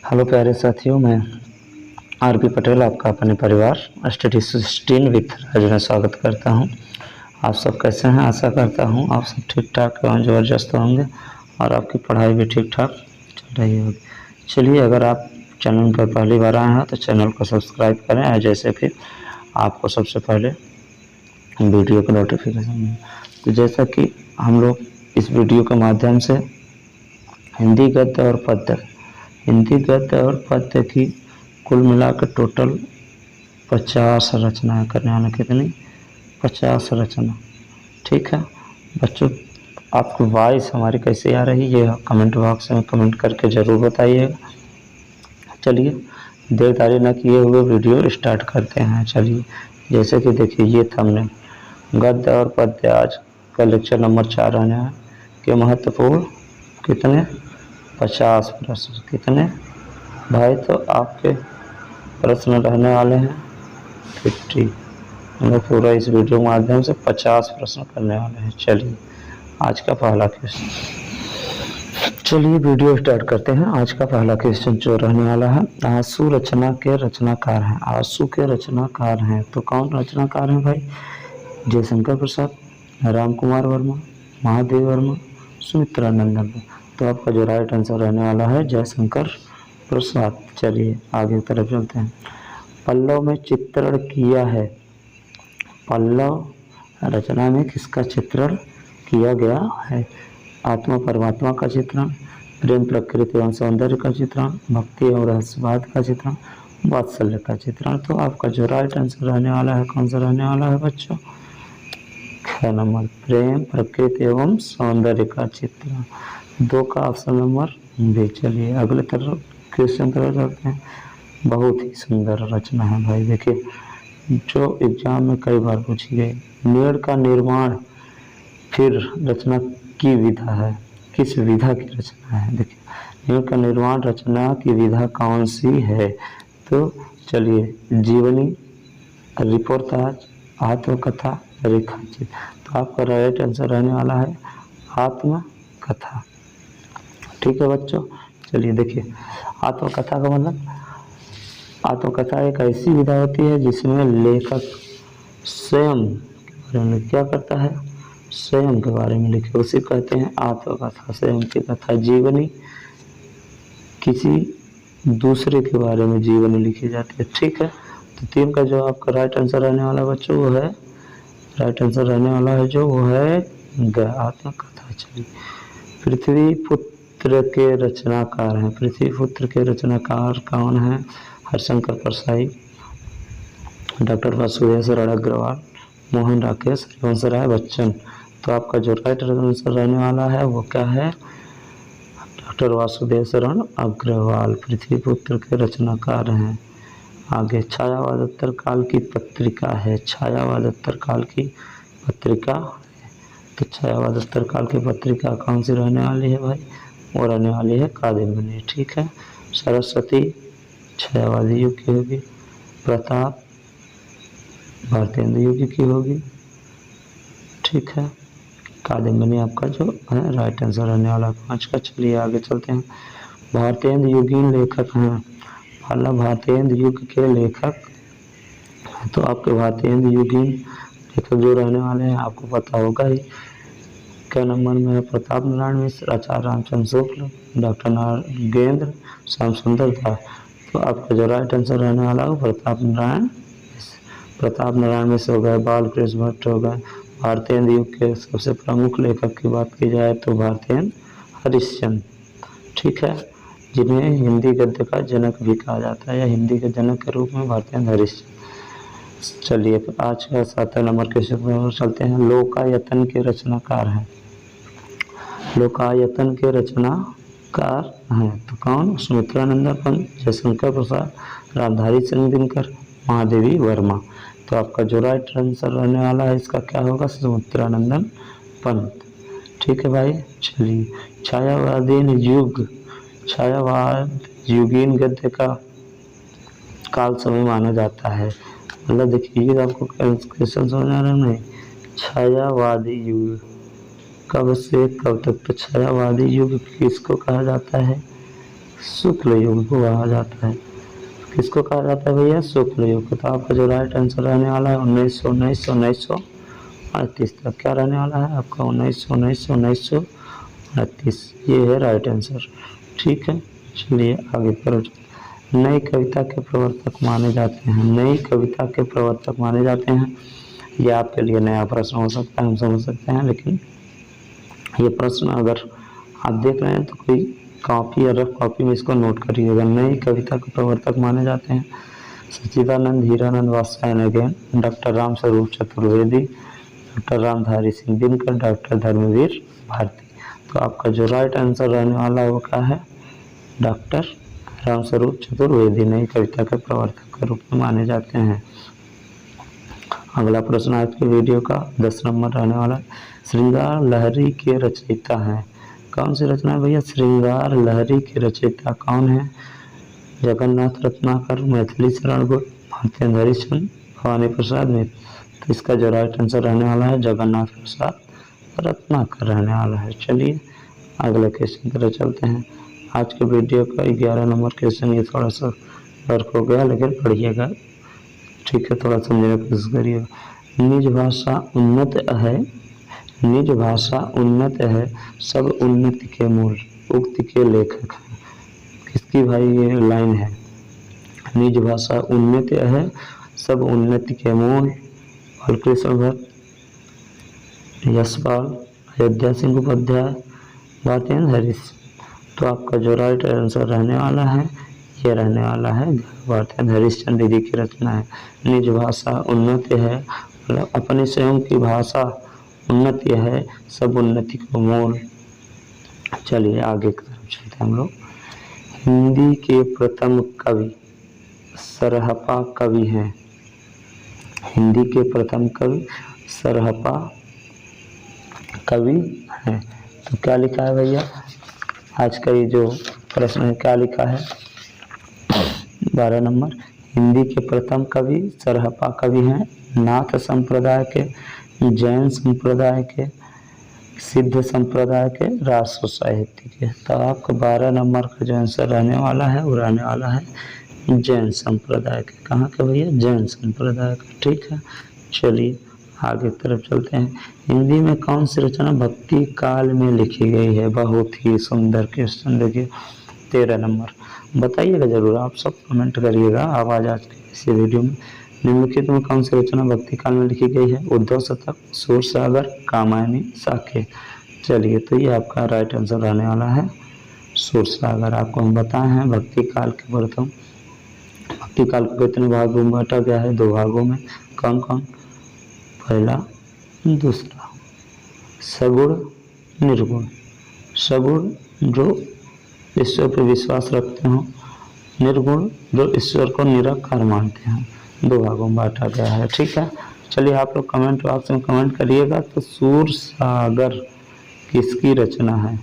Hello प्यारे साथियों, मैं आरपी पटेल आपका अपने परिवार स्टडी 16 विथ राजू में स्वागत करता हूं। आप सब कैसे हैं? आशा करता हूं आप सब ठीक ठाक एवं ज़बरदस्त होंगे और आपकी पढ़ाई भी ठीक ठाक चल रही होगी। चलिए, अगर आप चैनल पर पहली बार आए हैं तो चैनल को सब्सक्राइब करें और जैसे फिर आपको सबसे पहले वीडियो का नोटिफिकेशन मिले। तो जैसा कि हम लोग इस वीडियो के माध्यम से हिंदी गद्य और पद्य की कुल मिलाकर टोटल 50 रचनाएँ करने वाले। कितनी? 50 रचना। ठीक है बच्चों, आपकी वॉइस हमारी कैसी आ रही है ये कमेंट बॉक्स में कमेंट करके ज़रूर बताइएगा। चलिए, देरदारी न किए हुए वीडियो स्टार्ट करते हैं। चलिए, जैसे कि देखिए ये थंबनेल, गद्य और पद्य आज का लेक्चर नंबर 4 रहने हैं कि महत्वपूर्ण कितने 50 प्रश्न। कितने भाई? तो आपके प्रश्न रहने वाले हैं 50। हम लोग पूरा इस वीडियो के माध्यम से 50 प्रश्न करने वाले हैं। चलिए, आज का पहला क्वेश्चन, चलिए वीडियो स्टार्ट करते हैं। आज का पहला क्वेश्चन जो रहने वाला है, आंसू रचना के रचनाकार हैं। आंसू के रचनाकार हैं तो कौन रचनाकार हैं भाई? जयशंकर प्रसाद, राम कुमार वर्मा, महादेव वर्मा, सुमित्रा नंदन। तो आपका जो राइट आंसर रहने वाला है जयशंकर प्रसाद। चलिए आगे की तरफ चलते हैं। पल्लव में चित्रण किया है। पल्लव रचना में किसका चित्रण किया गया है? आत्मा परमात्मा का चित्रण, प्रेम प्रकृति एवं सौंदर्य का चित्रण, भक्ति एवं रहस्यवाद का चित्रण, वात्सल्य का चित्रण। तो आपका जो राइट आंसर रहने वाला है कौन सा रहने वाला है बच्चों? ख नंबर, प्रेम प्रकृति एवं सौंदर्य का चित्रण। 2 का ऑप्शन नंबर बी। चलिए अगले तरफ क्वेश्चन तरफ चलते हैं। बहुत ही सुंदर रचना है भाई। देखिए, जो एग्जाम में कई बार पूछी गई, मेड़ का निर्माण फिर रचना की विधा है। किस विधा की रचना है? देखिए, मेड़ का निर्माण रचना की विधा कौन सी है? तो चलिए, जीवनी, रिपोर्टाज, आत्मकथा, रेखाचित्र। तो आपका राइट आंसर रहने वाला है आत्मकथा। ठीक है बच्चों, चलिए देखिए, आत्मकथा का मतलब, आत्मकथा एक ऐसी विधा होती है जिसमें लेखक स्वयं के बारे में क्या करता है? स्वयं के बारे में लिखे, उसे कहते हैं आत्मकथा। स्वयं की कथा। जीवनी, किसी दूसरे के बारे में जीवनी लिखी जाती है। ठीक है, तो 3 का जो आपका राइट आंसर रहने वाला बच्चों वो है, राइट आंसर रहने वाला है जो वो है आत्मकथा। चलिए, पृथ्वी पुत्र के रचनाकार हैं। पृथ्वी पुत्र के रचनाकार कौन है? हरिशंकर परसाई, डॉक्टर वासुदेव शरण अग्रवाल, मोहन राकेश, हरिवंश राय बच्चन। तो आपका जो राइट आंसर रहने वाला है वो क्या है? डॉक्टर वासुदेव शरण अग्रवाल पृथ्वी पुत्र के रचनाकार हैं। आगे, छायावाद उत्तर काल की पत्रिका है। छायावाद उत्तर काल की पत्रिका है। तो छायावाद उत्तर काल की पत्रिका कौन सी रहने वाली है भाई? वो रहने वाली है कादम्बिनी। ठीक है, सरस्वती छायावादी युग की होगी, प्रताप भारतेंदु युग की होगी। ठीक है, कादम्बिनी आपका जो है राइट आंसर रहने वाला 5 का। चलिए आगे चलते हैं। भारतेंदु युगीन लेखक हैं। पहला भारतेंदु युग के लेखक, तो आपके भारतेंदु युगीन लेखक जो रहने वाले हैं आपको पता होगा ही। क्या नंबर में है? प्रताप नारायण मिश्र, आचार्य रामचंद्र शुक्ल, डॉक्टर नागेंद्र, श्याम सुंदर दास। तो आपका जो राइट आंसर रहने वाला है प्रताप नारायण मिश्र। प्रताप नारायण मिश्र हो गए, बालकृष्ण भट्ट हो गए। भारतेंदु युग के सबसे प्रमुख लेखक की बात की जाए तो भारतेंदु हरिश्चंद्र। ठीक है, जिन्हें हिंदी गद्य का जनक भी कहा जाता है या हिंदी के जनक के रूप में भारतेंदु हरिश्चंद्र। चलिए आज का 7 नंबर क्वेश्चन पर चलते हैं। लोकायतन के रचनाकार हैं। लोकायतन के रचनाकार हैं तो कौन? सुमित्रा नंदन पंत, जयशंकर प्रसाद, रामधारी सिंह दिनकर, महादेवी वर्मा। तो आपका जो राइट आंसर रहने वाला है इसका क्या होगा? सुमित्रा नंदन पंत। ठीक है भाई, चलिए, छायावादीन युग, छायावाद युगीन गद्य का काल समय माना जाता है। मतलब देखिए, आपको क्वेश्चन समझ आ रहा है नहीं? छायावादी युग कब से कब तक? तो छायावादी युग किसको कहा जाता है? शुक्ल युग को कहा जाता है। किसको कहा जाता है भैया? शुक्ल युग को। तो आपका जो राइट आंसर रहने वाला है 1938 तक। क्या रहने वाला है आपका? 1938 ये है राइट आंसर। ठीक है, चलिए आगे करो। नई कविता के प्रवर्तक माने जाते हैं। नई कविता के प्रवर्तक माने जाते हैं, ये आपके लिए नया प्रश्न हो सकता है, हम समझ सकते हैं, लेकिन ये प्रश्न अगर आप देख रहे हैं तो कोई कॉपी या रफ कॉपी में इसको नोट करिएगा। नई कविता के प्रवर्तक माने जाते हैं सच्चिदानंद Hiranand Vatsyayan again, doctor Ram Swaroop Chaturvedi, doctor Ramdhari Singh Dinkar, doctor Dharmveer Bharti. तो आपका जो राइट आंसर रहने वाला है वो क्या है? डॉक्टर रामस्वरूप चतुर्वेदी नई कविता के प्रवर्तक के रूप में माने जाते हैं। अगला प्रश्न आज की वीडियो का 10 नंबर रहने वाला है। श्रृंगार लहरी के रचयिता हैं। कौन सी रचना है भैया? श्रृंगार लहरी के रचयिता कौन है? जगन्नाथ रत्नाकर, मैथिली शरण गुप्त, भारतेंद्र हरिश्चंद्र, भवानी प्रसाद मिश्र। तो इसका जो राइट आंसर रहने वाला है जगन्नाथ प्रसाद रत्नाकर रहने वाला है। चलिए अगले क्वेश्चन की तरफ चलते हैं। आज के वीडियो का 11 नंबर क्वेश्चन, ये थोड़ा सा वर्क हो गया लेकिन पढ़िएगा, ठीक है, थोड़ा समझने की कोशिश करिएगा। निज भाषा उन्नत है, निज भाषा उन्नत है, सब उन्नति के मूल, उक्ति के लेखक हैं। किसकी भाई ये लाइन है? निज भाषा उन्नत है, सब उन्नति के मूल, बालकृष्ण भट्ट, यशपाल, अयोध्या सिंह उपाध्याय, भारतेंद्र हरीश। तो आपका जो राइट आंसर रहने वाला है ये रहने वाला है भारतेंद्र हरिश्चंद्र दीदी की रचना है। निज भाषा उन्नति है, मतलब अपने स्वयं की भाषा उन्नति है, सब उन्नति का मूल। चलिए आगे की तरफ चलते हैं हम लोग। हिंदी के प्रथम कवि सरहपा कवि हैं। हिंदी के प्रथम कवि सरहपा कवि हैं। तो क्या लिखा है भैया? आज का ये जो प्रश्न है क्या लिखा है? 12 नंबर, हिंदी के प्रथम कवि सरहपा कवि हैं, नाथ संप्रदाय के, जैन संप्रदाय के, सिद्ध संप्रदाय के, राष्ट्र साहित्य के। तो आपका 12 नंबर का जो आंसर रहने वाला है वो रहने वाला है जैन संप्रदाय के। कहाँ के भैया? जैन संप्रदाय का। ठीक है, चलिए आगे तरफ चलते हैं। हिंदी में कौन सी रचना भक्ति काल में लिखी गई है? बहुत ही सुंदर क्वेश्चन। देखिए 13 नंबर, बताइएगा जरूर, आप सब कमेंट करिएगा आवाज आज के इसी वीडियो में। निम्नलिखित में कौन सी रचना भक्ति काल में लिखी गई है? उद्धव शतक, सूरसागर, कामायनी, साकेत। चलिए तो ये आपका राइट आंसर रहने वाला है सूरसागर। आपको हम बताए हैं भक्ति काल के प्रथम, भक्ति काल को कितने भागों में बांटा गया है? 2 भागों में। कौन कौन? पहला, दूसरा। सगुण, निर्गुण। सगुण जो ईश्वर पर विश्वास रखते हो, निर्गुण जो ईश्वर को निराकार मानते हैं। 2 भागों में बांटा गया है। ठीक है, चलिए आप लोग कमेंट बॉक्स में कमेंट करिएगा। तो सूरसागर किसकी रचना है?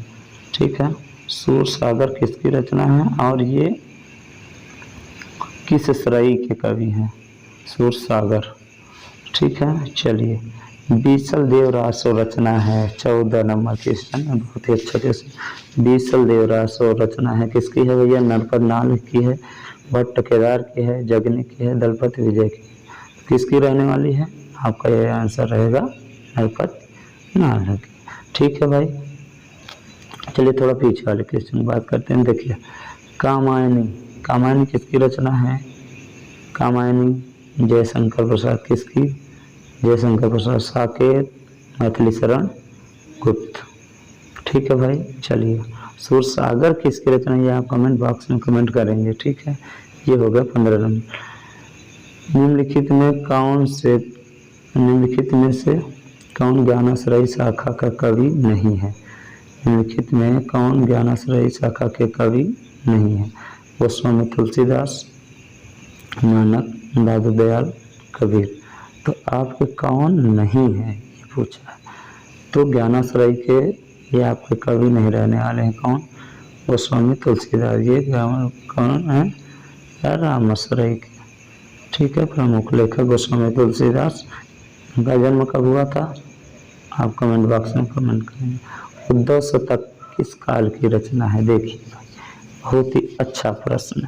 ठीक है, सूरसागर किसकी रचना है और ये किस श्रेणी के कवि हैं? सूरसागर। ठीक है, चलिए बीसल देवरासो रचना है। 14 नंबर क्वेश्चन, बहुत ही अच्छा क्वेश्चन। बीसल देवरासो रचना है किसकी है भैया? नरपत नाल की है, भट्ट केदार की है, जगनी की है, दलपति विजय की। किसकी रहने वाली है? आपका ये आंसर रहेगा नरपत नाल की। ठीक है भाई, चलिए थोड़ा पीछे वाले क्वेश्चन की बात करते हैं। देखिए कामायनी, कामायनी किसकी रचना है? कामायनी जयशंकर प्रसाद किसकी? जयशंकर प्रसाद। साकेत, मैथिली शरण गुप्त। ठीक है भाई, चलिए सूरसागर किसकी रचना है आप कमेंट बॉक्स में कमेंट करेंगे। ठीक है, ये हो गया 15 नंबर। निम्नलिखित में से कौन ज्ञानाश्रयी शाखा का कवि नहीं है? निम्नलिखित में कौन ज्ञानाश्रयी शाखा के कवि नहीं है? गोस्वामी तुलसीदास, नानक, दादू दयाल, कबीर। तो आपके कौन नहीं है ये पूछा है। तो ज्ञानाश्रय के ये आपके कवि नहीं रहने वाले हैं। कौन? गोस्वामी तुलसीदास। ये कौन है? रामाश्रय के। ठीक है, प्रमुख लेखक गोस्वामी तुलसीदास। उनका जन्म कब हुआ था? आप कमेंट बॉक्स में कमेंट करेंगे। उद्धव शतक किस काल की रचना है? देखिए बहुत ही अच्छा प्रश्न।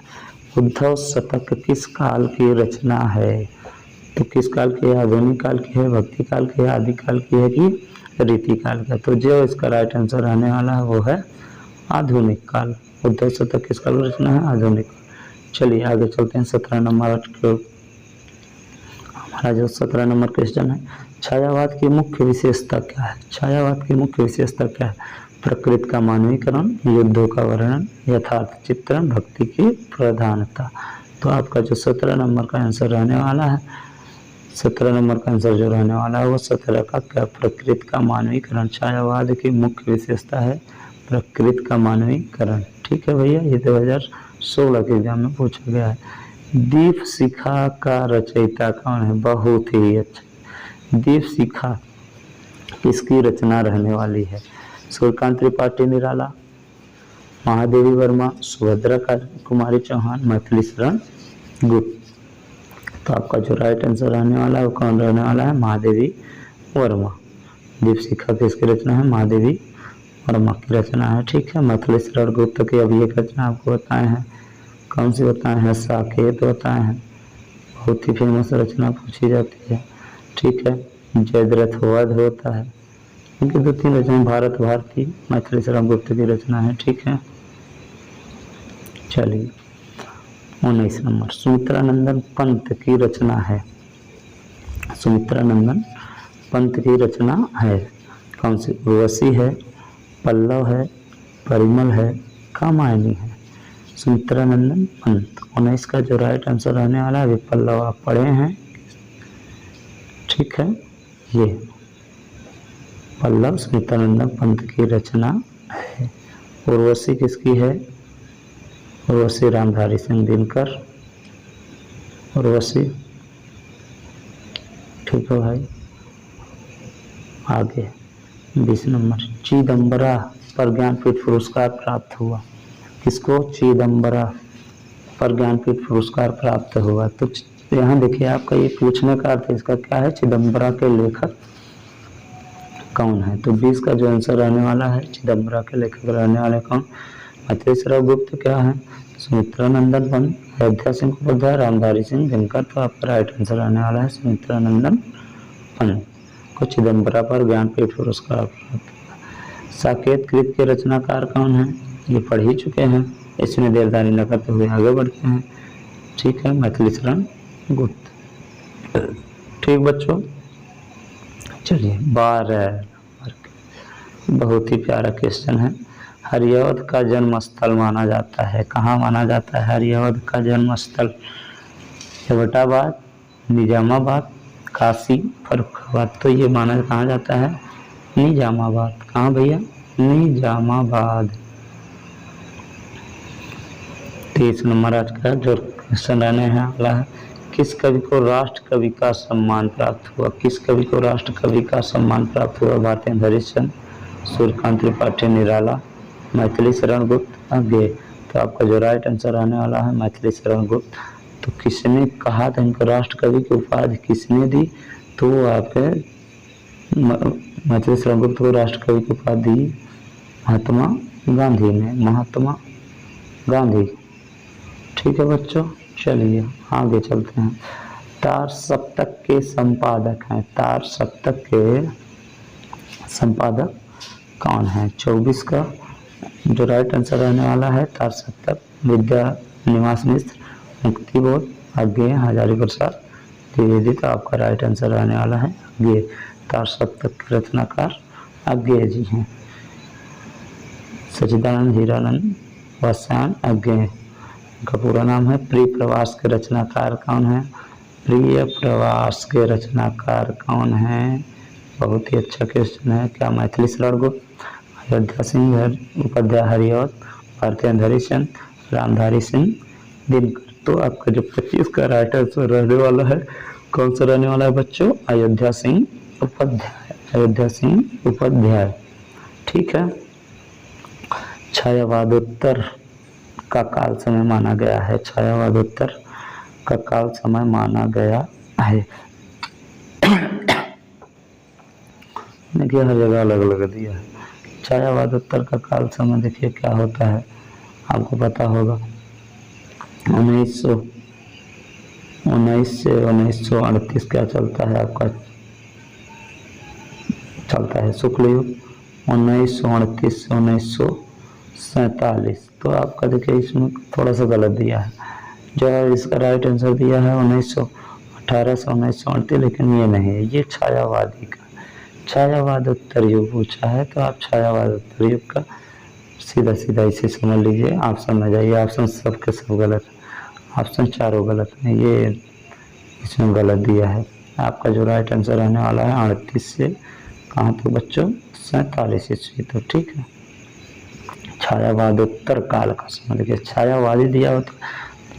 उद्धव शतक किस काल की रचना है? तो किस काल की है? आधुनिक काल की है, भक्ति काल की है, आदि काल की है कि रीति काल का? तो जो इसका राइट आंसर रहने वाला है वो है आधुनिक काल। उद्धव शतक किस काल की रचना है? आधुनिक। चलिए आगे चलते हैं 17 नंबर के। हमारा जो 17 नंबर क्वेश्चन है, छायावाद की मुख्य विशेषता क्या है? छायावाद की मुख्य विशेषता क्या है? प्रकृति का मानवीकरण, युद्धों का वर्णन, यथार्थ चित्रण, भक्ति की प्रधानता। तो आपका जो 17 नंबर का आंसर रहने वाला है, 17 नंबर का आंसर जो रहने वाला है वो 17 का क्या? प्रकृति का मानवीकरण। छायावाद की मुख्य विशेषता है प्रकृति का मानवीकरण। ठीक है भैया, ये 2016 के एग्जाम में पूछा गया है। दीप शिखा का रचयिता कौन है? बहुत ही अच्छा। दीप शिखा किसकी रचना रहने वाली है? सूर्यकांत त्रिपाठी निराला, महादेवी वर्मा, सुभद्रा कुमारी चौहान, मैथिली शरण गुप्त। तो आपका जो राइट आंसर रहने वाला है वो कौन रहने वाला है? महादेवी वर्मा। दीप शिखा किसकी रचना है? महादेवी वर्मा की रचना है। ठीक है, मैथिली शरण गुप्त की अभी एक रचना आपको बताए हैं। कौन सी बताए हैं? साकेत बताए हैं। बहुत ही फेमस रचना पूछी जाती है। ठीक है, जयद्रथ वध होता है। इनकी 2-3 रचना भारत भारती, मैथिली शरण गुप्त की रचना है। ठीक है, चलिए 19 नंबर, सुमित्रानंदन पंत की रचना है। सुमित्रानंदन पंत की रचना है कौन सी? उर्वशी है, पल्लव है, परिमल है, कामायनी है। सुमित्रानंदन पंत 19 का जो राइट आंसर रहने वाला है पल्लव आप पढ़े हैं। ठीक है, ये पल्लव सुमित्रानंदन पंत की रचना है। उर्वशी किसकी है? उर्वशी रामधारी सिंह दिनकर। उर्वशी। ठीक है भाई, आगे 20 नंबर, चिदम्बरा पर ज्ञानपीठ पुरस्कार प्राप्त हुआ। किसको? चिदम्बरा पर ज्ञानपीठ पुरस्कार प्राप्त हुआ। तो यहाँ देखिए, आपका ये पूछने का अर्थ इसका क्या है? चिदम्बरा के लेखक कौन है? तो 20 का जो आंसर रहने वाला है, चिदम्बरा के लेखक रहने वाले कौन? मैथिली शरण गुप्त क्या है? सुमित्रानंदन पंत, अयोध्या सिंह उपाध्याय, रामधारी सिंह दिनकर। तो आपका राइट आंसर रहने वाला है सुमित्रानंदन पंत को चिदम्बरा पर ज्ञानपीठ पुरस्कार प्राप्त हुआ। साकेत कृत के रचनाकार कौन है? ये पढ़ ही चुके हैं, इसमें देरदारी न करते हुए आगे बढ़ते हैं। ठीक है, मैथिली शरण गुप्त। ठीक बच्चों, चलिए 12 बहुत ही प्यारा क्वेश्चन है। हरिऔध का जन्म स्थल माना जाता है, कहाँ माना जाता है हरिऔध का जन्म स्थल? एबटाबाद, निजामाबाद, काशी, फर्रुखाबाद। तो ये माना कहाँ जाता है? निजामाबाद। कहाँ भैया? निजामाबाद। 30 नंबर आज का जो क्वेश्चन रहने वाला है, किस कवि को राष्ट्र कवि का सम्मान प्राप्त हुआ? किस कवि को राष्ट्र कवि का सम्मान प्राप्त हुआ? भारतेंदु हरिश्चंद्र, सूर्यकांत त्रिपाठी निराला, मैथिली शरण गुप्त, आगे। तो आपका जो राइट आंसर रहने वाला है मैथिली शरण गुप्त। तो किसने कहा था इनको राष्ट्र कवि की उपाधि किसने दी? तो वो आपके मैथिली शरण गुप्त को राष्ट्र कवि की उपाधि दी महात्मा गांधी ने। महात्मा गांधी। ठीक है बच्चों, चलिए आगे चलते हैं। तार सप्तक के संपादक हैं। तार सप्तक के संपादक कौन है? 24 का जो राइट आंसर रहने वाला है तार सप्तक विद्या निवास मिश्र, मुक्ति बोध, आगे हजारी प्रसाद द्विवेदी। तो आपका राइट आंसर रहने वाला है आगे। तार सप्तक के रचनाकार आगे जी हैं। सच्चिदानंद हीरानंद वस्यान आगे। उनका पूरा नाम है। प्रिय प्रवास के रचनाकार कौन है? प्रिय प्रवास के रचनाकार कौन है? बहुत ही अच्छा क्वेश्चन है। क्या मैथिली शरण गुप्त, अयोध्या सिंह उपाध्याय हरिऔध, भारतेंदु हरिश्चंद्र, रामधारी सिंह दिनकर। तो आपका जो 25 का राइट आंसर रहने वाला है कौन सा रहने वाला है बच्चों? अयोध्या सिंह उपाध्याय। अयोध्या सिंह उपाध्याय। ठीक है। छायावादोत्तर का काल समय माना गया है। छायावादोत्तर का काल समय माना गया है। देखिए हर जगह अलग अलग दिया है। छायावादोत्तर का काल समय देखिए क्या होता है। आपको पता होगा। 1919 से 1938 क्या चलता है आपका, चलता है शुक्ल युग। 1938 से 1947, तो आपका देखिए इसमें थोड़ा सा गलत दिया है। जो इसका राइट आंसर दिया है 1918 से 1938, लेकिन ये नहीं है, ये छायावादी का, छायावाद उत्तर युग पूछा है, तो आप छायावाद उत्तर युग का सीधा सीधा इसे समझ लीजिए। ऑप्शन में जाइए, ऑप्शन सबके सब गलत है, ऑप्शन चारों गलत है, ये इसमें गलत दिया है। आपका जो राइट आंसर रहने वाला है 38 से कहाँ तक बच्चों, 47 ईस्वी तक। ठीक है, छायावाद उत्तर काल का समझ लीजिए। छायावादी दिया होता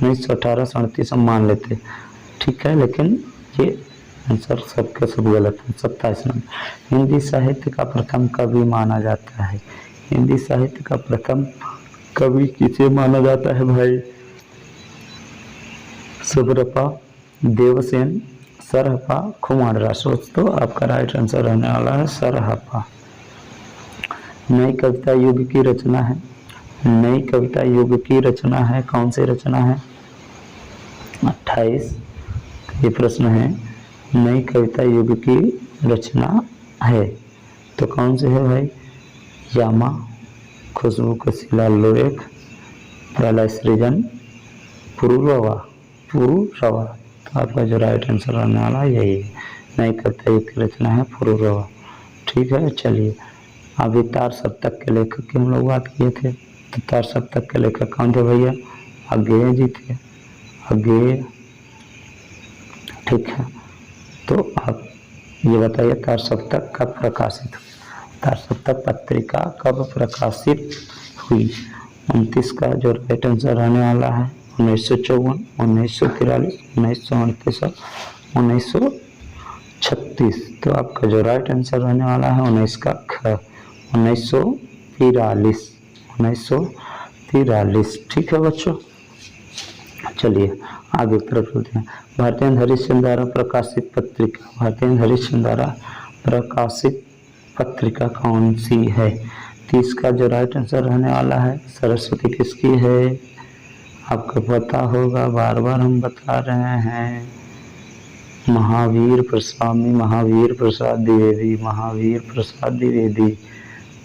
1918 से 38 हम मान लेते, ठीक है, लेकिन ये आंसर सबके सब गलत है। 27 नंबर, हिंदी साहित्य का प्रथम कवि माना जाता है। हिंदी साहित्य का प्रथम कवि किसे माना जाता है भाई? सुब्रपा, देवसेन, सरहपा, खुमार। तो आपका राइट आंसर रहने वाला है सरहपा। नई कविता युग की रचना है, नई कविता युग की रचना है, कौन सी रचना है? 28 ये प्रश्न है, नई कविता युग की रचना है तो कौन सी है भाई? यामा, खुशबू का शिलालेख, प्रलय सृजन, पुरुरवा। तो आपका जो राइट आंसर रहने वाला है यही है, नई कविता युग की रचना है पुरुरवा। ठीक है, चलिए अभी तार सप्तक के लेखक की हम लोग बात किए थे, तो तार सप्तक के लेखक कौन थे भैया? अज्ञेय जी थे, अज्ञेय। ठीक है, तो आप ये बताइए तार सप्तक कब प्रकाशित हुई? तार सप्तक पत्रिका कब प्रकाशित हुई? 29 का जो राइट आंसर रहने वाला है 1954, 1943, 1938 और 1936। तो आपका जो राइट आंसर रहने वाला है 19 का ख, 1943, 1943। ठीक है बच्चों, चलिए आगे तरफ चलते हैं। भारतीय हरिश्चंद्र द्वारा प्रकाशित पत्रिका, भारतीय हरिश्चंद्र द्वारा प्रकाशित पत्रिका कौन सी है? 30 का जो राइट आंसर रहने वाला है सरस्वती किसकी है? आपको पता होगा, बार बार हम बता रहे हैं, महावीर स्वामी महावीर प्रसाद द्विवेदी, महावीर प्रसाद द्विवेदी।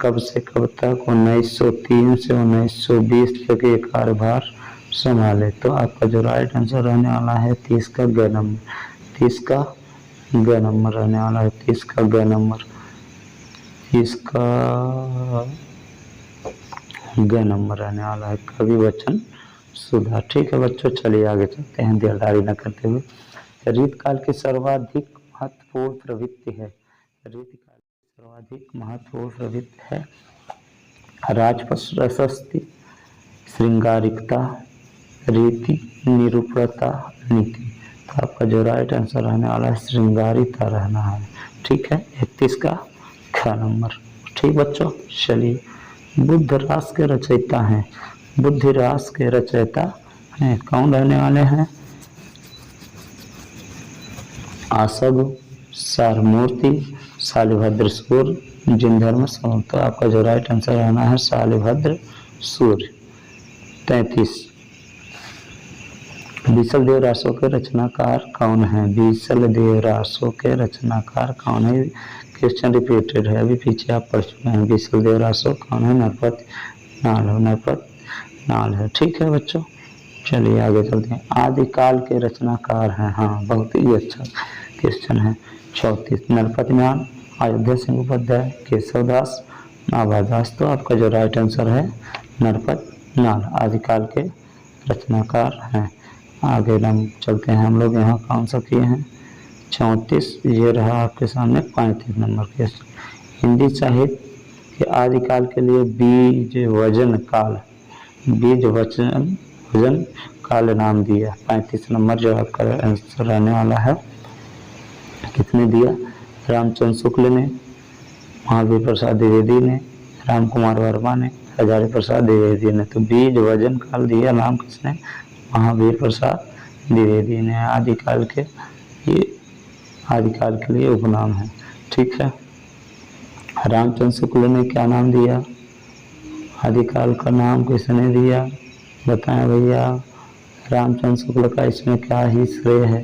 कब से कब तक? 1903 से 1920 तक ये कार्यभार संभाले। तो आपका जो राइट आंसर रहने वाला है 30 का ग नंबर, 30 का ग नंबर रहने वाला है, 30 का ग नंबर, 30 का ग नंबर रहने वाला है, कवि वचन सुधा। ठीक है बच्चों, चलिए आगे चलते हैं देरदारी न करते हुए। रीतकाल की सर्वाधिक महत्वपूर्ण प्रवृत्ति है, रीतकाल की सर्वाधिक महत्वपूर्ण प्रवृत्ति है राजप्रशस्ति, श्रृंगारिकता, रीति, निरूपणता, नीति। तो आपका जो राइट आंसर रहने वाला है श्रृंगारिता रहना है। ठीक है, 31 का ख नंबर। ठीक बच्चों, चलिए बुद्ध रास के रचयिता हैं, बुद्धि रास के रचयिता हैं, कौन रहने वाले हैं? आसव, सारमूर्ति, शालिभद्र सूर्य, जिनधर्म सौर। तो आपका जो राइट आंसर रहना है शालिभद्र सूर्य। 33 बीसल देव रासों के रचनाकार कौन है? बीसल देव रासों के रचनाकार कौन है? क्वेश्चन रिपीटेड है, अभी पीछे आप पढ़ चुके हैं। बीसल देव रासों कौन है? नरपत नाल है, नरपत नाल है। ठीक है बच्चों, चलिए आगे चलते हैं। आदिकाल के रचनाकार हैं, हाँ बहुत ही अच्छा क्वेश्चन है। 34 नरपति नाल, अयोध्या सिंह उपाध्याय, केशवदास, नाभादास। तो आपका जो राइट आंसर है नरपत नाल आदिकाल के रचनाकार हैं। आगे हम चलते हैं, हम लोग यहाँ कौन सा किए हैं? 34 ये रहा आपके सामने 35 नंबर क्वेश्चन। हिंदी साहित्य के आदिकाल के लिए बीज वजन काल, बीज वजन काल नाम दिया। 35 नंबर जो आपका आंसर रहने वाला है, किसने दिया? रामचंद्र शुक्ल ने, महावीर प्रसाद द्विवेदी ने, राम कुमार वर्मा ने, हजारी प्रसाद द्विवेदी ने। तो बीज वजन काल दिया नाम किसने? महावीर प्रसाद द्विवेदी ने। आदिकाल के, ये आदिकाल के लिए उपनाम है। ठीक है, रामचंद्र शुक्ल ने क्या नाम दिया? आदिकाल का नाम किसने दिया? बताएं भैया रामचंद्र शुक्ल का इसमें क्या ही श्रेय है,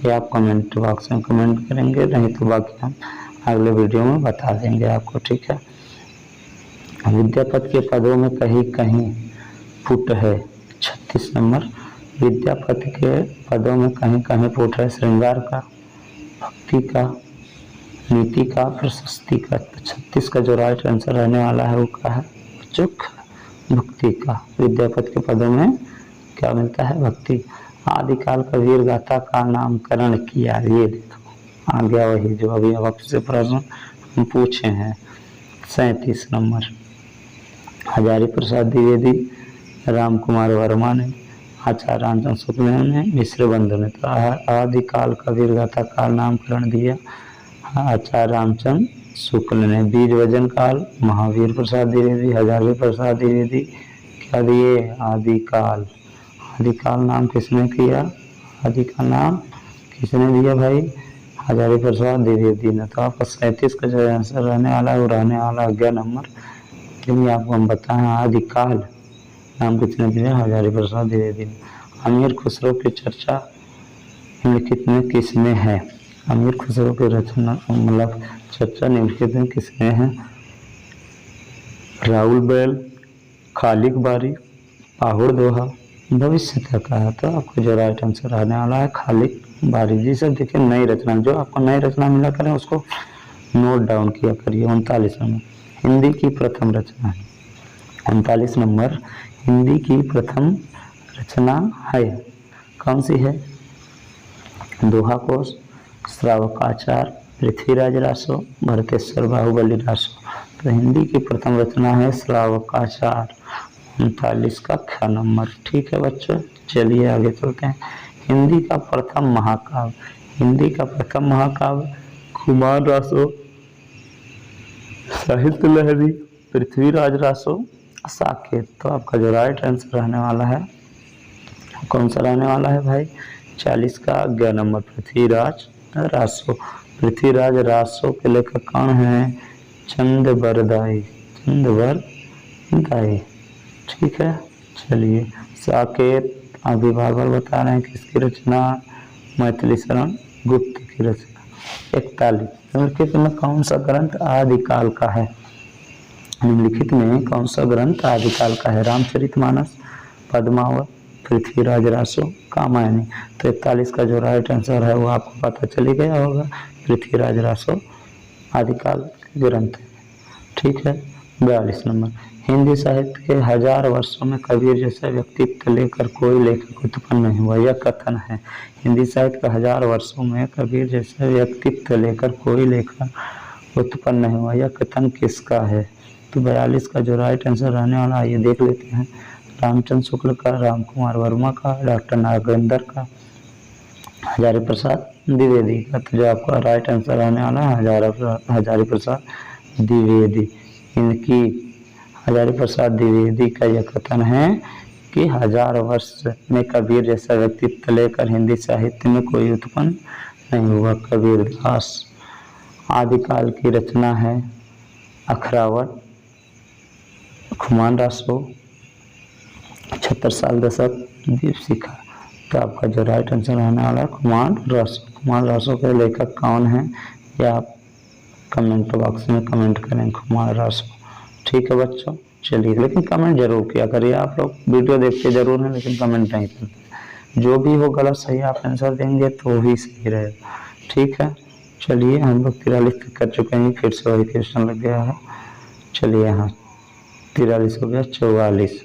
ये आप कमेंट बॉक्स में कमेंट करेंगे, नहीं तो बाकी हम अगले वीडियो में बता देंगे आपको। ठीक है। विद्यापति के पदों में कहीं कहीं पुट है। 36 नंबर, विद्यापति के पदों में कहीं कहीं पुट है श्रृंगार का, भक्ति का, नीति का, प्रशस्ति का। तो 36 का जो राइट आंसर रहने वाला है वो क्या है बच्चों? भक्ति का। विद्यापति के पदों में क्या मिलता है? भक्ति। आदिकाल का वीर गाथा का नामकरण किया, ये देखो आ गया वही जो अभी अब आपसे प्रश्न हम पूछे हैं। 37 नंबर, हजारी प्रसाद द्विवेदी, राम कुमार वर्मा ने, आचार्य रामचंद्र शुक्ल ने, मिश्र बंधु ने। तो आदिकाल का वीर गाथा का नामकरण दिया आचार्य रामचंद्र शुक्ल ने। बीज वजन काल महावीर प्रसाद द्विवेदी, हजारी प्रसाद द्विवेदी क्या दिए? आदिकाल। आदिकाल नाम किसने किया? आदिकाल नाम किसने दिया भाई? हजारी प्रसाद द्विवेदी ने। तो आपका 37 का जो आंसर रहने वाला है वो रहने वाला 11 नंबर। लेकिन आपको हम बताएं आदिकाल नाम किसने दिया? हजारी प्रसाद द्विवेदी ने। अमीर खुसरो की चर्चा निम्नलिखित में किसमें है? अमीर खुसरो की रचना मतलब चर्चा निम्नलिखित में किसमें है? राहुल बैल, खालिक बारी, पाहुड़ दोहा, भविष्य तक का है। तो आपको जो राइट आंसर रहने वाला है खालिक बारी जी। सब देखिए नई रचना, जो आपको नई रचना मिला करें उसको नोट डाउन किया करिए। 39 नंबर, हिंदी की प्रथम रचना है। 39 नंबर, हिंदी की प्रथम रचना है कौन सी है? दोहा कोश, श्रावकाचार, पृथ्वीराज रासो, भरतेश्वर बाहुबली रासो। तो हिंदी की प्रथम रचना है श्रावकाचार। 39 का ख नंबर। ठीक है बच्चों, चलिए आगे चलते हैं। हिंदी का प्रथम महाकाव्य, हिंदी का प्रथम महाकाव्य कुमार रासो, साहित्य लहरी, पृथ्वीराज रासो, साकेत। तो आपका जो राइट आंसर रहने वाला है कौन सा रहने वाला है भाई? 40 का 11 नंबर, पृथ्वीराज रासो। पृथ्वीराज रासो के लेखक कौन है? चंदबरदाई, चंदबरदाई। ठीक है, चलिए। साकेत अभी बार बता रहे हैं किसकी रचना? मैथिली शरण गुप्त की रचना। 41, निम्नलिखित में कौन सा ग्रंथ आदिकाल का है? निम्नलिखित में कौन सा ग्रंथ आदिकाल का है? रामचरितमानस, पद्मावत, पृथ्वीराज रासो, कामायनी। तो 41 का जो राइट आंसर है वो आपको पता चली गया होगा, पृथ्वीराज रासो आदिकाल ग्रंथ है। ठीक है। 42 नंबर, हिंदी साहित्य के 1000 वर्षों में कबीर जैसा व्यक्तित्व लेकर कोई लेखक उत्पन्न नहीं हुआ, यह कथन है। हिंदी साहित्य के 1000 वर्षों में कबीर जैसा व्यक्तित्व लेकर कोई लेखक उत्पन्न नहीं हुआ, यह कथन किसका है? तो 42 का जो राइट आंसर रहने वाला है ये देख लेते हैं। रामचंद्र शुक्ल का, राम कुमार वर्मा का, डॉक्टर नागेंद्र का, हजारी प्रसाद द्विवेदी का। तो जो आपका राइट आंसर रहने वाला है हजारी प्रसाद द्विवेदी। इनकी हजारी प्रसाद द्विवेदी का यह कथन है कि 1000 वर्ष में कबीर जैसा व्यक्तित्व लेकर हिंदी साहित्य में कोई उत्पन्न नहीं हुआ। कबीर दास। आदिकाल की रचना है अखरावट, खुमान रासो, 76 साल दशक, दीपशिखा। तो आपका जो राइट आंसर रहने वाला है खुमान रासो। खुमान रासो के लेखक कौन है या आप कमेंट बॉक्स में कमेंट करें, खुमान रासो। ठीक है बच्चों, चलिए। लेकिन कमेंट जरूर किया करिए, आप लोग वीडियो देखते जरूर हैं लेकिन कमेंट नहीं करते। जो भी हो गलत सही आप आंसर देंगे तो भी सही रहेगा। ठीक है, चलिए। हम लोग 43 तक कर चुके हैं, फिर से वही क्वेश्चन लग गया है। चलिए, यहाँ 43 हो गया, 44,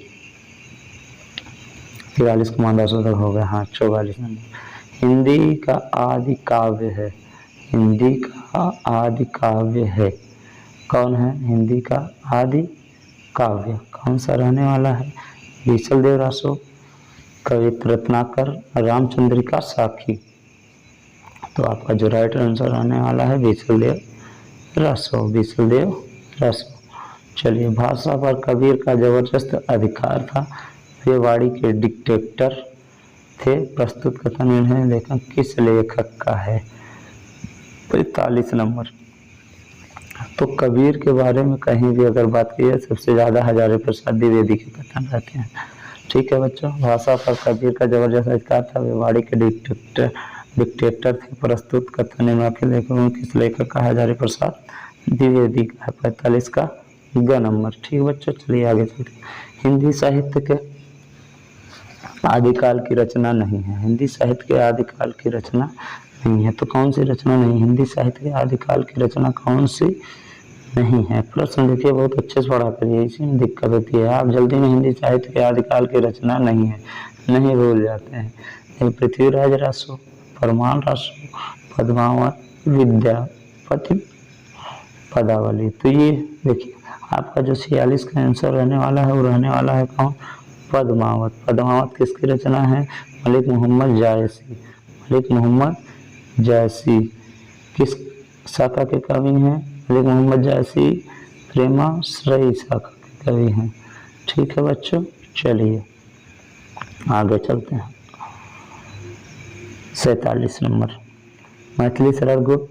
43 कुमार दासों तक हो गया। हाँ, 44 नंबर, हिंदी का आदि काव्य है। हिंदी का आदि काव्य है कौन है? हिंदी का आदि काव्य कौन सा रहने वाला है? बीचल देव रासो, कवित्र रत्नाकर, रामचंद्रिका साखी। तो आपका जो राइट आंसर रहने वाला है बीचल देव रासो, बीचल देव रासो। चलिए, भाषा पर कबीर का जबरदस्त अधिकार था, वे वाणी के डिक्टेटर थे। प्रस्तुत कथन इन्हें लेखन किस लेखक का है? 45 नंबर, तो कबीर के बारे में कहीं भी अगर बात की जाए सबसे ज़्यादा हजारी प्रसाद द्विवेदी के कथन रहते हैं। ठीक है बच्चों, भाषा पर कबीर का जबरदस्त अधिकार था। मेवाड़ी के डिक्टेटर थे। प्रस्तुत कथन के लेखकों किस लेखक का है? हजारी प्रसाद द्विवेदी का है। 45 का ग नंबर। ठीक बच्चों, चलिए आगे चलते हैं। हिंदी साहित्य के आदिकाल की रचना नहीं है। हिंदी साहित्य के आदिकाल की रचना नहीं है, तो कौन सी रचना नहीं? हिंदी साहित्य के आदिकाल की रचना कौन सी नहीं है? प्रश्न देखिए, बहुत अच्छे से पढ़ा करिए, इसी में दिक्कत होती है। आप जल्दी में हिंदी साहित्य के आदिकाल की रचना नहीं है, नहीं भूल जाते हैं। पृथ्वीराज रासो, परमाल रासो, पद्मावत, विद्यापति पदावली। तो ये देखिए, आपका जो 46 का आंसर रहने वाला है वो रहने वाला है कौन? पद्मावत। पद्मावत किसकी रचना है? मलिक मोहम्मद जायसी। मलिक मोहम्मद जायसी किस शाखा के कवि हैं? मलिक मोहम्मद जायसी प्रेमाश्रयी शाखा के कवि हैं। ठीक है बच्चों, चलिए आगे चलते हैं। 47 नंबर, मैथिली शरण गुप्त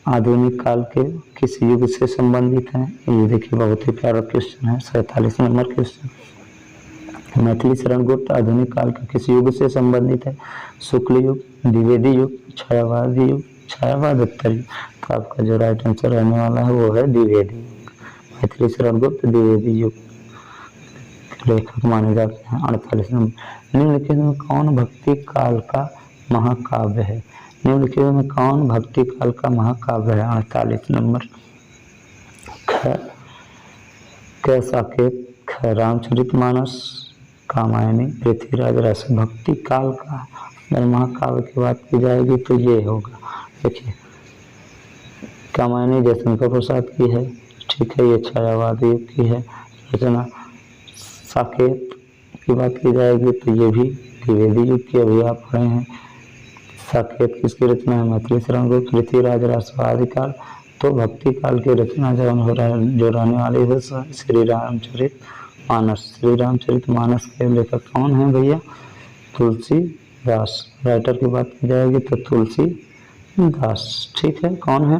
आधुनिक काल के किस युग से संबंधित हैं? ये देखिए, बहुत ही प्यारा क्वेश्चन है। 47 नंबर क्वेश्चन, मैथिली शरण गुप्त आधुनिक काल के किस युग से संबंधित है? शुक्ल युग, द्विवेदी युग, छायावादी युग, छायावादोत्तर युग। तो आपका जो राइट आंसर रहने वाला है वो है द्विवेदी युग। मैथिली शरण गुप्त द्विवेदी युग लेखक माने जाते हैं। 48 नंबर, निम्नलिखित में कौन भक्ति काल का महाकाव्य है? निम्नलिखित में कौन भक्ति काल का महाकाव्य है? 48 नंबर, साकेत, रामचरितमानस, कामायनी, पृथ्वीराज रासो। भक्ति काल का अगर महाकाव्य की बात की जाएगी तो ये होगा, देखिए, कामायनी जयशंकर प्रसाद की है। ठीक है, ये छायावाद युग की है रचना। साकेत की बात की जाएगी तो ये भी द्विवेदी युग की, अभी आप पढ़े हैं। साकेत किसकी रचना है? मैथिली शरण गुप्त। पृथ्वीराज रासो आदिकाल, तो भक्ति काल की रचना जो रहने वाली है श्री रामचरित मानस। श्री रामचरित मानस के लेखक कौन है भैया? तुलसीदास। राइटर की बात की जाएगी तो तुलसीदास। ठीक है, कौन है?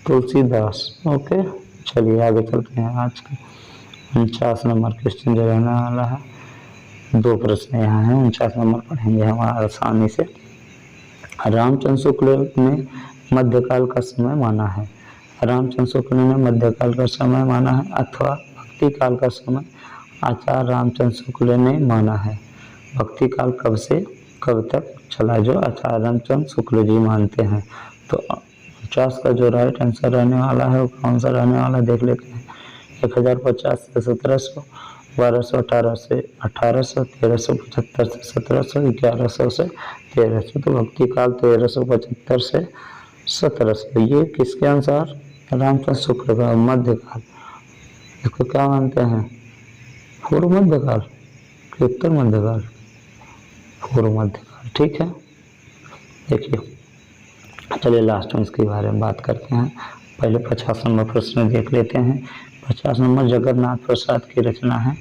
तुलसीदास। ओके, चलिए आगे चलते हैं। आज का 49 नंबर क्वेश्चन जो रहने वाला है, 2 प्रश्न यहाँ हैं। 49 नंबर पढ़ेंगे हम आसानी से। रामचंद्र शुक्ल ने मध्यकाल का समय माना है। रामचंद्र शुक्ल ने मध्यकाल का समय माना है अथवा भक्ति काल का समय आचार्य रामचंद्र शुक्ल ने माना है। भक्ति काल कब से कब तक चला, जो आचार्य रामचंद्र शुक्ल जी मानते हैं। तो 50 का जो राइट आंसर रहने वाला है वो कौन सा रहने वाला देख लेते हैं। 1050 से 1700, 1200 18 से 1800, 1375 से 1700, 1100 से 1300। तो भक्ति काल 1375 से 1700। ये किसके अनुसार? रामचंद्र शुक्ल का मध्यकाल। इसको क्या मानते हैं? पूर्व मध्यकाल कि उत्तर मध्यकाल? पूर्व मध्यकाल। ठीक है, देखिए, चलिए लास्ट में इसके बारे में बात करते हैं। पहले 50 नंबर प्रश्न देख लेते हैं। 50 नंबर जगन्नाथ प्रसाद की रचना है।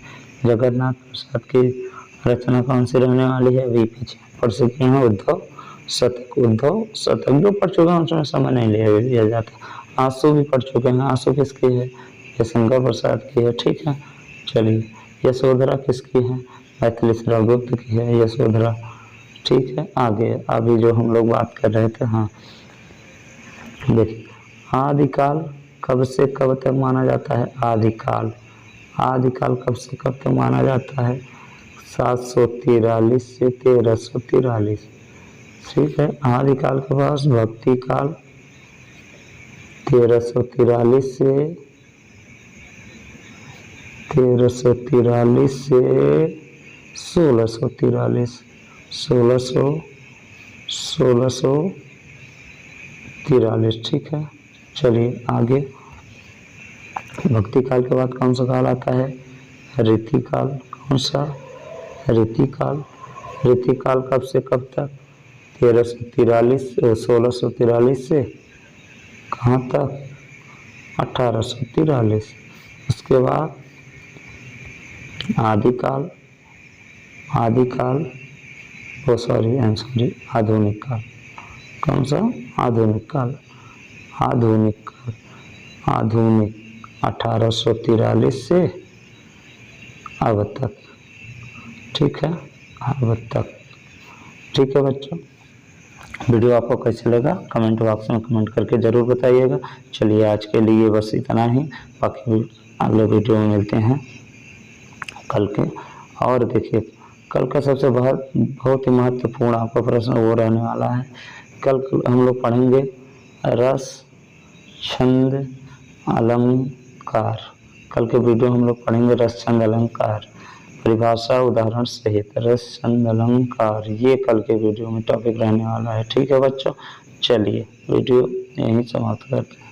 जगन्नाथ प्रसाद की रचना कौन सी रहने वाली है? वी पीछे पढ़ चुके हैं। उद्धव शतक। उद्धव शतक जो पढ़ चुके हैं उसमें समय नहीं लिया जाता। आंसू भी पढ़ चुके हैं। आंसू किसकी है? जयशंकर प्रसाद की है। ठीक है, चलिए, यशोधरा किसकी है? मैथिली शरण गुप्त की है यशोधरा। ठीक है, आगे अभी जो हम लोग बात कर रहे थे, हाँ देखिए, आदिकाल कब से कब तक माना जाता है? आदिकाल, आदिकाल कब से कब तक माना जाता है? 743 से 1343। ठीक है, आदिकाल के पास भक्ति काल 1343 से 1643, 1643। ठीक है, चलिए आगे। भक्ति काल के बाद कौन सा काल आता है? रीतिकाल। कौन सा? रीतिकाल। रीतिकाल कब से कब तक? 1643 से कहाँ तक? 1843। उसके बाद आदिकाल, आदिकाल ओ सॉरी आधुनिक काल। कौन सा? आधुनिक काल। आधुनिक काल, आधुनिक 1843 से अब तक। ठीक है, अब तक ठीक है बच्चों। वीडियो आपको कैसे लगा कमेंट बॉक्स में कमेंट करके ज़रूर बताइएगा। चलिए आज के लिए बस इतना ही, बाकी अगले वीडियो में मिलते हैं कल के। और देखिए कल का सबसे बहुत ही महत्वपूर्ण आपका प्रश्न वो रहने वाला है। कल हम लोग पढ़ेंगे रस, छंद, अलंकार। कल के वीडियो हम लोग पढ़ेंगे रस, छंद, अलंकार, परिभाषा, उदाहरण सहित रस, छंद, अलंकार, ये कल के वीडियो में टॉपिक रहने वाला है। ठीक है बच्चों, चलिए वीडियो यहीं समाप्त करते हैं।